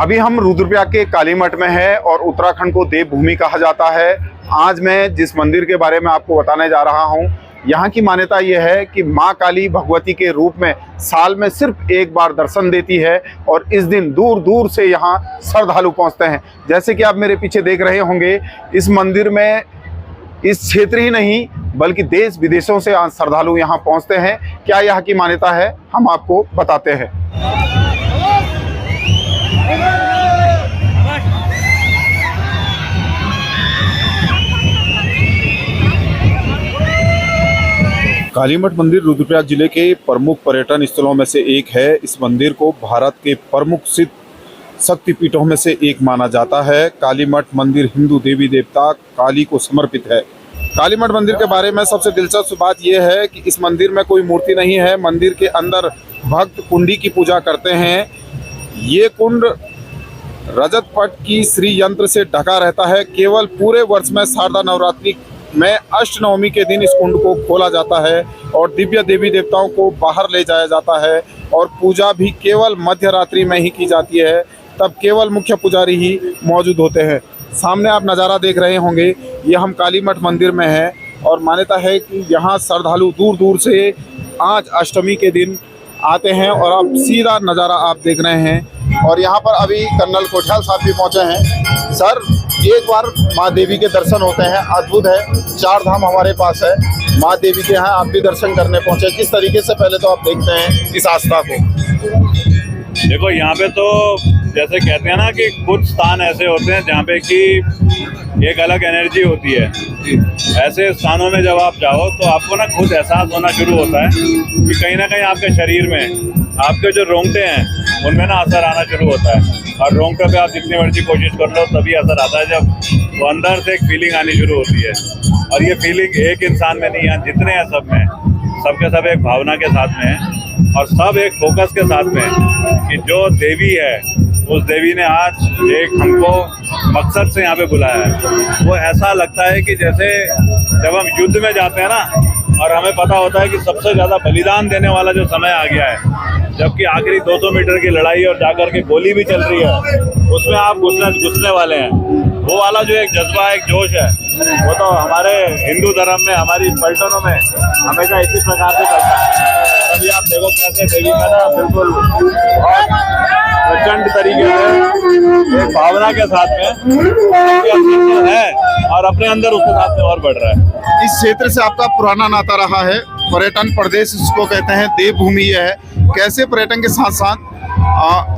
अभी हम रुद्रप्रयाग के कालीमठ में है और उत्तराखंड को देवभूमि कहा जाता है। आज मैं जिस मंदिर के बारे में आपको बताने जा रहा हूँ, यहाँ की मान्यता यह है कि माँ काली भगवती के रूप में साल में सिर्फ एक बार दर्शन देती है और इस दिन दूर दूर से यहाँ श्रद्धालु पहुँचते हैं। जैसे कि आप मेरे पीछे देख रहे होंगे, इस मंदिर में इस क्षेत्र ही नहीं बल्कि देश विदेशों से श्रद्धालु यहाँ पहुँचते हैं। क्या यहाँ की मान्यता है, हम आपको बताते हैं। कालीमठ मंदिर रुद्रप्रयाग जिले के प्रमुख पर्यटन स्थलों में से एक है। इस मंदिर को भारत के प्रमुख सिद्ध शक्तिपीठों में से एक माना जाता है। कालीमठ मंदिर हिंदू देवी देवता काली को समर्पित है। कालीमठ मंदिर के बारे में सबसे दिलचस्प बात यह है कि इस मंदिर में कोई मूर्ति नहीं है। मंदिर के अंदर भक्त कुंडी की पूजा करते हैं। ये कुंड रजत पट की श्री यंत्र से ढका रहता है। केवल पूरे वर्ष में शारदा नवरात्रि में अष्टनवमी के दिन इस कुंड को खोला जाता है और दिव्य देवी देवताओं को बाहर ले जाया जाता है और पूजा भी केवल मध्य रात्रि में ही की जाती है। तब केवल मुख्य पुजारी ही मौजूद होते हैं। सामने आप नज़ारा देख रहे होंगे, ये हम कालीमठ मंदिर में हैं और मान्यता है कि यहाँ श्रद्धालु दूर दूर से आज अष्टमी के दिन आते हैं और आप सीधा नज़ारा आप देख रहे हैं। और यहाँ पर अभी कर्नल कोठियाल साहब भी पहुँचे हैं। सर, एक बार माँ देवी के दर्शन होते हैं, अद्भुत है। 4 धाम हमारे पास है, माँ देवी के यहाँ आप भी दर्शन करने पहुँचे। किस तरीके से पहले तो आप देखते हैं इस आस्था को? देखो, यहाँ पे तो जैसे कहते हैं ना कि कुछ स्थान ऐसे होते हैं जहाँ पे कि एक अलग एनर्जी होती है। ऐसे स्थानों में जब आप जाओ तो आपको ना खुद एहसास होना शुरू होता है कि कहीं ना कहीं आपके शरीर में आपके जो रोंगटे हैं उनमें ना असर आना शुरू होता है। और रोंगटे पे आप जितनी मर्जी कोशिश कर लो तभी असर आता है जब तो अंदर से एक फीलिंग आनी शुरू होती है। और ये फीलिंग एक इंसान में नहीं है, जितने हैं सब में, सबके सब एक भावना के साथ में है और सब एक फोकस के साथ में है कि जो देवी है उस देवी ने आज एक हमको मकसद से यहाँ पे बुलाया है। वो ऐसा लगता है कि जैसे जब हम युद्ध में जाते हैं ना और हमें पता होता है कि सबसे ज़्यादा बलिदान देने वाला जो समय आ गया है, जबकि आखिरी 200 मीटर की लड़ाई और जाकर के गोली भी चल रही है, उसमें आप घुसने वाले हैं। वो वाला जो एक जज्बा, एक जोश है, वो तो हमारे हिंदू धर्म में, हमारी पलटनों में हमेशा इसी प्रकार से चलता है। अभी आप देखो कैसे देवी का ना बिल्कुल प्रचंड तरीके से एक भावना के साथ में है और अपने अंदर उसके साथ में और बढ़ रहा है। इस क्षेत्र से आपका पुराना नाता रहा है, पर्यटन प्रदेश इसको कहते हैं, देवभूमि है। कैसे पर्यटन के साथ साथ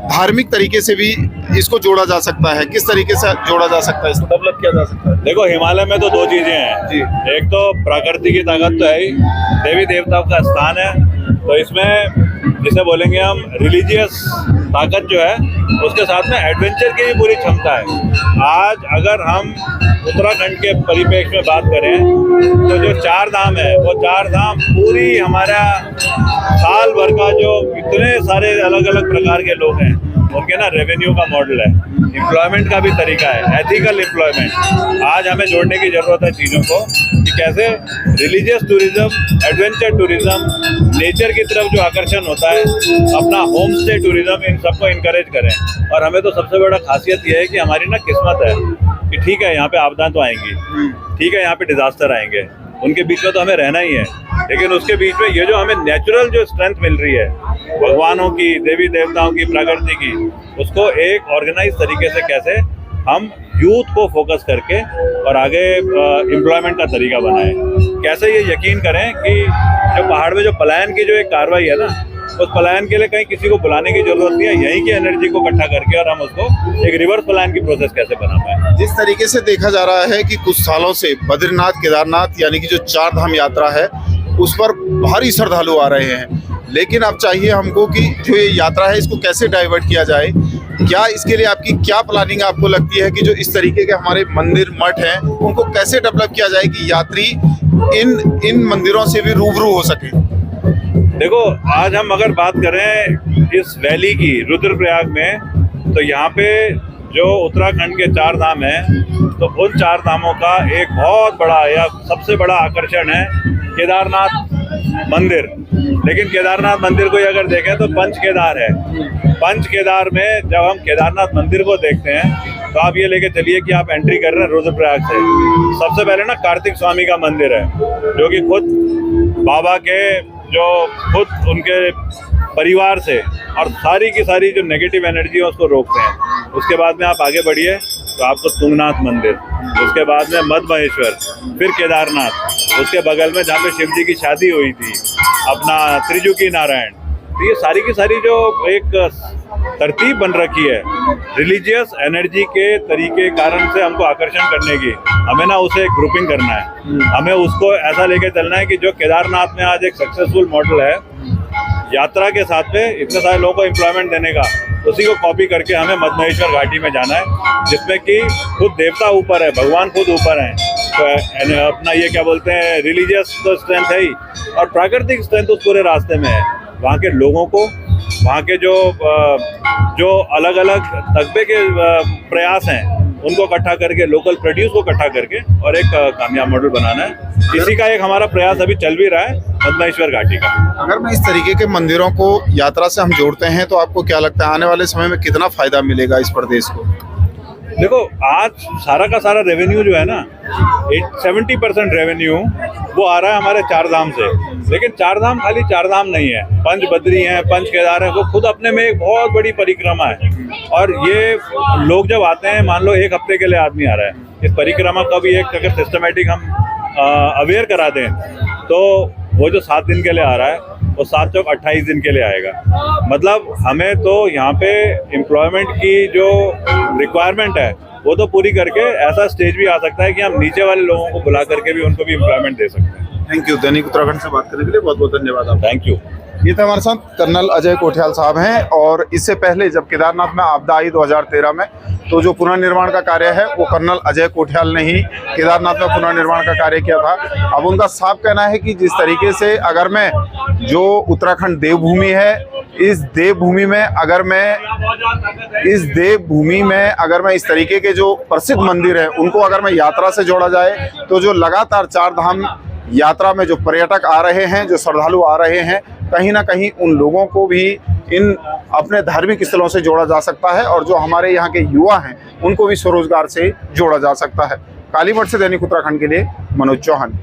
धार्मिक तरीके से भी इसको जोड़ा जा सकता है? किस तरीके से जोड़ा जा सकता है, इसको डेवलप किया जा सकता है? देखो, हिमालय में तो 2 चीजें हैं जी। एक तो प्रकृति की ताकत तो है ही, देवी देवताओं का स्थान है, तो इसमें जिसे बोलेंगे हम रिलीजियस ताकत जो है, उसके साथ में एडवेंचर की भी पूरी क्षमता है। आज अगर हम उत्तराखंड के परिप्रेक्ष्य में बात करें तो जो 4 धाम है, वो 4 धाम पूरी हमारा साल भर का जो इतने सारे अलग अलग प्रकार के लोग हैं उनके ना रेवेन्यू का मॉडल है, एम्प्लॉयमेंट का भी तरीका है, एथिकल एम्प्लॉयमेंट। आज हमें जोड़ने की ज़रूरत है चीज़ों को कि कैसे religious tourism, adventure tourism, nature की तरफ जो आकर्षण होता है, अपना होम स्टे टूरिज़्म, इन सबको इनकरेज करें। और हमें तो सबसे बड़ा खासियत ये है कि हमारी ना किस्मत है कि ठीक है, यहाँ पे आपदाएं तो आएंगी, ठीक है, यहाँ पे डिजास्टर आएंगे, उनके बीच में तो हमें रहना ही है, लेकिन उसके बीच में ये जो हमें नेचुरल जो स्ट्रेंथ मिल रही है भगवानों की, देवी देवताओं की, प्रकृति की, उसको एक ऑर्गेनाइज तरीके से कैसे हम यूथ को फोकस करके और आगे एम्प्लॉयमेंट का तरीका बनाएं। कैसे ये यकीन करें कि जो पहाड़ में जो पलायन की जो एक कार्रवाई है ना, उस पलायन के लिए कहीं किसी को बुलाने की जरूरत नहीं है, यहीं की एनर्जी को इकट्ठा करके और हम उसको एक रिवर्स पलायन की प्रोसेस कैसे बना पाए। जिस तरीके से देखा जा रहा है कि कुछ सालों से बद्रीनाथ केदारनाथ यानी कि जो 4 धाम यात्रा है उस पर भारी श्रद्धालु आ रहे हैं, लेकिन अब चाहिए हमको कि जो ये यात्रा है इसको कैसे डाइवर्ट किया जाए। क्या इसके लिए आपकी क्या प्लानिंग आपको लगती है कि जो इस तरीके के हमारे मंदिर मठ हैं उनको कैसे डेवलप किया जाए कि यात्री इन मंदिरों से भी रूबरू हो सके? देखो, आज हम अगर बात करें इस वैली की रुद्रप्रयाग में, तो यहाँ पे जो उत्तराखंड के 4 धाम हैं, तो उन 4 धामों का एक बहुत बड़ा या सबसे बड़ा आकर्षण है केदारनाथ मंदिर, लेकिन केदारनाथ मंदिर को अगर देखें तो पंच केदार है। पंच केदार में जब हम केदारनाथ मंदिर को देखते हैं तो आप ये लेके चलिए कि आप एंट्री कर रहे हैं रुद्रप्रयाग से। सबसे पहले ना कार्तिक स्वामी का मंदिर है, जो कि खुद बाबा के जो खुद उनके परिवार से और सारी की सारी जो नेगेटिव एनर्जी है उसको रोकते हैं। उसके बाद में आप आगे बढ़िए तो आपको तुंगनाथ मंदिर, उसके बाद में मद महेश्वर, फिर केदारनाथ, उसके बगल में जहाँ पे शिव जी की शादी हुई थी अपना त्रिजुकी नारायण। तो ये सारी की सारी जो एक तरतीब बन रखी है रिलीजियस एनर्जी के तरीके कारण से हमको आकर्षण करने की, हमें ना उसे ग्रुपिंग करना है। हमें उसको ऐसा लेके चलना है कि जो केदारनाथ में आज एक सक्सेसफुल मॉडल है यात्रा के साथ में इतने सारे लोगों को एम्प्लॉयमेंट देने का, उसी को कॉपी करके हमें मदमहेश्वर घाटी में जाना है, जिसमें कि खुद देवता ऊपर है, भगवान खुद ऊपर हैं। तो अपना ये क्या बोलते हैं रिलीजियस तो स्ट्रेंथ है ही, और प्राकृतिक स्ट्रेंथ उस पूरे रास्ते में है। वहाँ के लोगों को, वहाँ के जो अलग अलग तकबे के प्रयास हैं उनको इकट्ठा करके, लोकल प्रोड्यूस को इकट्ठा करके और एक कामयाब मॉडल बनाना है। इसी का एक हमारा प्रयास अभी चल भी रहा है मदमहेश्वर घाटी का। अगर मैं इस तरीके के मंदिरों को यात्रा से हम जोड़ते हैं तो आपको क्या लगता है आने वाले समय में कितना फायदा मिलेगा इस प्रदेश को? देखो, आज सारा का सारा रेवेन्यू जो है ना 70% रेवेन्यू वो आ रहा है हमारे चार धाम से। लेकिन चार धाम खाली चार धाम नहीं है, पंच बद्री हैं, पंच केदार हैं, वो खुद अपने में एक बहुत बड़ी परिक्रमा है। और ये लोग जब आते हैं, मान लो एक हफ्ते के लिए आदमी आ रहा है, इस परिक्रमा का भी एक अगर सिस्टमेटिक हम अवेयर करा दें तो वो जो 7 दिन के लिए आ रहा है वो 7 चौक 28 दिन के लिए आएगा। मतलब हमें तो यहाँ पे एम्प्लॉयमेंट की जो रिक्वायरमेंट है वो तो पूरी करके ऐसा स्टेज भी आ सकता है कि हम नीचे वाले लोगों को बुला करके भी उनको भी एम्प्लॉयमेंट दे सकते हैं। Thank you. दैनिक उत्तराखंड से बात करने के लिए बहुत बहुत धन्यवाद आपका। Thank you. ये थे हमारे साथ कर्नल अजय कोठियाल साहब हैं। और इससे पहले जब केदारनाथ में आपदा आई 2013 में, तो जो पुनर्निर्माण का कार्य है वो कर्नल अजय कोठियाल ने ही केदारनाथ में पुनर्निर्माण का कार्य किया था। अब उनका साफ कहना है कि जिस तरीके से अगर मैं जो उत्तराखंड देवभूमि है, इस देवभूमि में अगर मैं इस तरीके के जो प्रसिद्ध मंदिर है उनको अगर मैं यात्रा से जोड़ा जाए तो जो लगातार चार धाम यात्रा में जो पर्यटक आ रहे हैं, जो श्रद्धालु आ रहे हैं, कहीं ना कहीं उन लोगों को भी इन अपने धार्मिक स्थलों से जोड़ा जा सकता है और जो हमारे यहाँ के युवा हैं उनको भी स्वरोजगार से जोड़ा जा सकता है। कालीमठ से दैनिक उत्तराखंड के लिए मनोज चौहान।